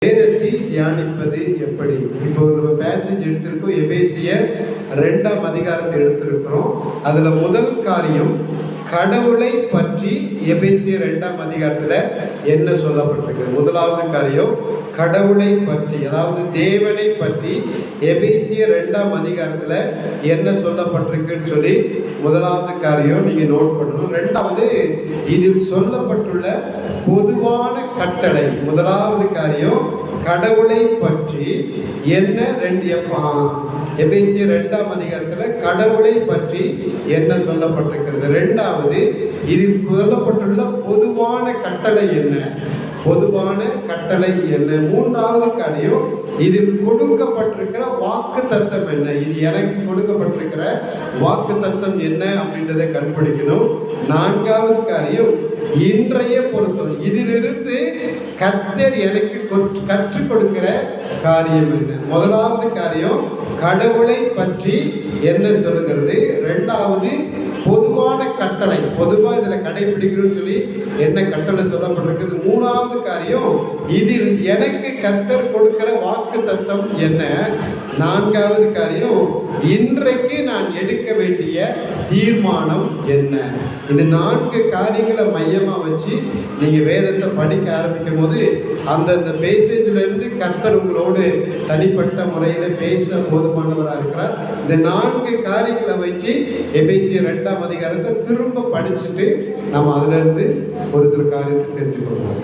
வேதத்தை தியானிப்பது எப்படி? இப்போ நம்ம பேசேஜ் எடுத்திருக்கோம், எபேசியர் 2ஆம் அதிகாரத்தை எடுத்திருக்கிறோம். அதுல முதல் காரியம் கடவுளை பற்றி எபேசியர் 2ஆம் அதிகாரத்துல என்ன சொல்லப்பட்டிருக்கு? முதலாவது காரியம் கடவுளை பற்றி, அதாவது தேவனை பற்றி எபேசியர் 2ஆம் அதிகாரத்துல என்ன சொல்லப்பட்டிருக்குன்னு சொல்லி முதலாவது காரியம் நீங்க நோட் பண்ணணும். ரெண்டாவது, இதில் சொல்லப்பட்டுள்ள பொதுவான கட்டளை. முதலாவது காரியம் கடவுளை பற்றி என்ன, எபேசியர் 2ஆம் அதிகாரத்துல கடவுளை பற்றி என்ன சொல்லப்பட்டிருக்கிறது. ரெண்டாவது, இதில் சொல்லப்பட்டுள்ள பொதுவான கட்டளை என்ன, பொதுவான கட்டளை என்ன. மூன்றாவது காரியம் இதில் கொடுக்கப்பட்டிருக்கிற வாக்கு தத்தம் என்ன, இது எனக்கு கொடுக்கப்பட்டிருக்கிற வாக்கு தத்தம் என்ன அப்படின்றத கண்டுபிடிக்கணும். நான்காவது காரியம் இன்றைய பொருத்தம், இதிலிருந்து கர்த்தர் எனக்கு கற்றுக் கொடுக்கிற காரியம் என்ன. முதலாவது காரியம் கடவுளை பற்றி என்ன சொல்லுகிறது. ரெண்டாவது பொதுவான கட்டளை, பொதுவாக இதில் கடைபிடிக்கணும்னு சொல்லி என்ன கட்டளை சொல்லப்பட்டிருக்குது. மூணாவது காரியம் இதில் எனக்கு கர்த்தர் கொடுக்கிற வாக்கு தத்தம் என்ன. நான்காவது காரியம் இன்றைக்கு நான் எடுக்க வேண்டிய தீர்மானம் என்ன. இந்த 4 காரியங்களை மையமா வச்சு நீங்க வேதத்தை படிக்க ஆரம்பிக்கும் போது அந்தந்த பேசேஜ்ல இருந்து கர்த்தர் உங்களோடு தனிப்பட்ட முறையில பேச போதுமானவராக இருக்கிறார். இந்த 4 காரியங்களை வச்சு எபேசியர் 2ஆம் அதிகாரத்தை திரும்ப படிச்சுட்டு நம்ம அதுல இருந்து ஒரு சில காரியத்தை தெரிஞ்சுக்கணும்.